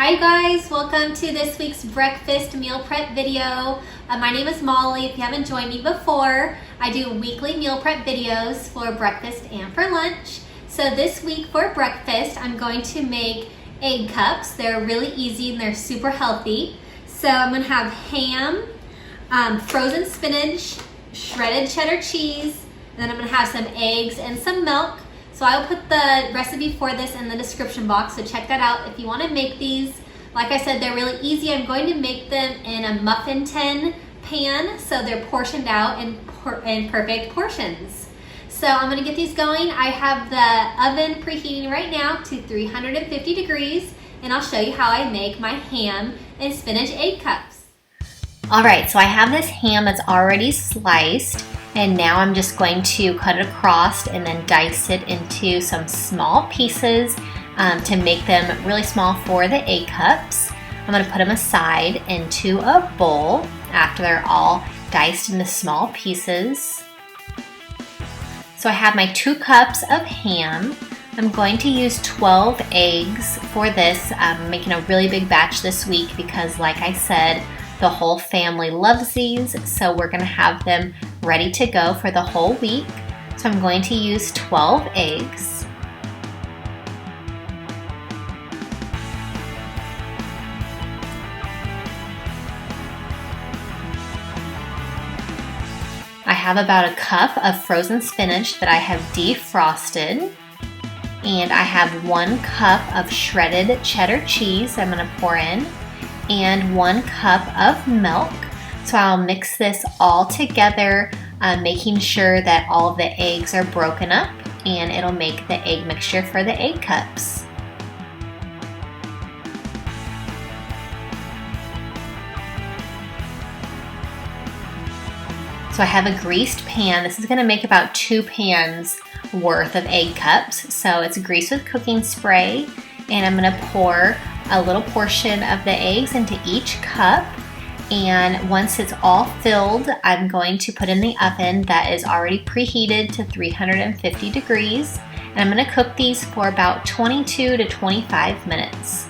Hi guys, welcome to this week's breakfast meal prep video. My name is Molly. If you haven't joined me before, I do weekly meal prep videos for breakfast and for lunch. So this week for breakfast, I'm going to make egg cups. They're really easy and they're super healthy. So I'm going to have ham, frozen spinach, shredded cheddar cheese, and then I'm going to have some eggs and some milk. So I will put the recipe for this in the description box, so check that out if you want to make these. Like I said, they're really easy. I'm going to make them in a muffin tin pan, so they're portioned out in perfect portions. So I'm going to get these going. I have the oven preheating right now to 350 degrees, and I'll show you how I make my ham and spinach egg cups. All right, so I have this ham that's already sliced. And now I'm just going to cut it across and then dice it into some small pieces to make them really small for the egg cups. I'm going to put them aside into a bowl after they're all diced into small pieces. So I have my 2 cups of ham. I'm going to use 12 eggs for this. I'm making a really big batch this week because, like I said, the whole family loves these, so we're going to have them ready to go for the whole week. So I'm going to use 12 eggs. I have about a cup of frozen spinach that I have defrosted. And I have 1 cup of shredded cheddar cheese I'm going to pour in, and 1 cup of milk. So I'll mix this all together, making sure that all of the eggs are broken up, and it'll make the egg mixture for the egg cups. So I have a greased pan. This is going to make about 2 pans worth of egg cups. So it's greased with cooking spray, and I'm going to pour a little portion of the eggs into each cup. And once it's all filled, I'm going to put in the oven that is already preheated to 350 degrees. And I'm going to cook these for about 22 to 25 minutes.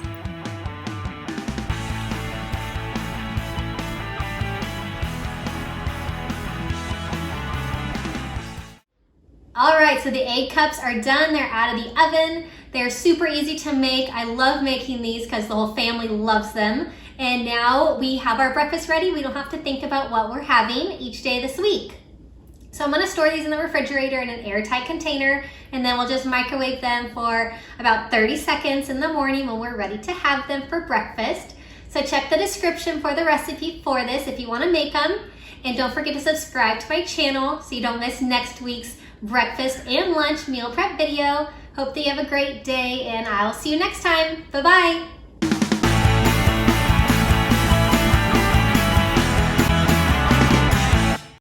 All right, so the egg cups are done. They're out of the oven. They're super easy to make. I love making these because the whole family loves them. And now we have our breakfast ready. We don't have to think about what we're having each day this week. So I'm gonna store these in the refrigerator in an airtight container, and then we'll just microwave them for about 30 seconds in the morning when we're ready to have them for breakfast. So check the description for the recipe for this if you wanna make them. And don't forget to subscribe to my channel so you don't miss next week's breakfast and lunch meal prep video. Hope that you have a great day, and I'll see you next time. Bye-bye.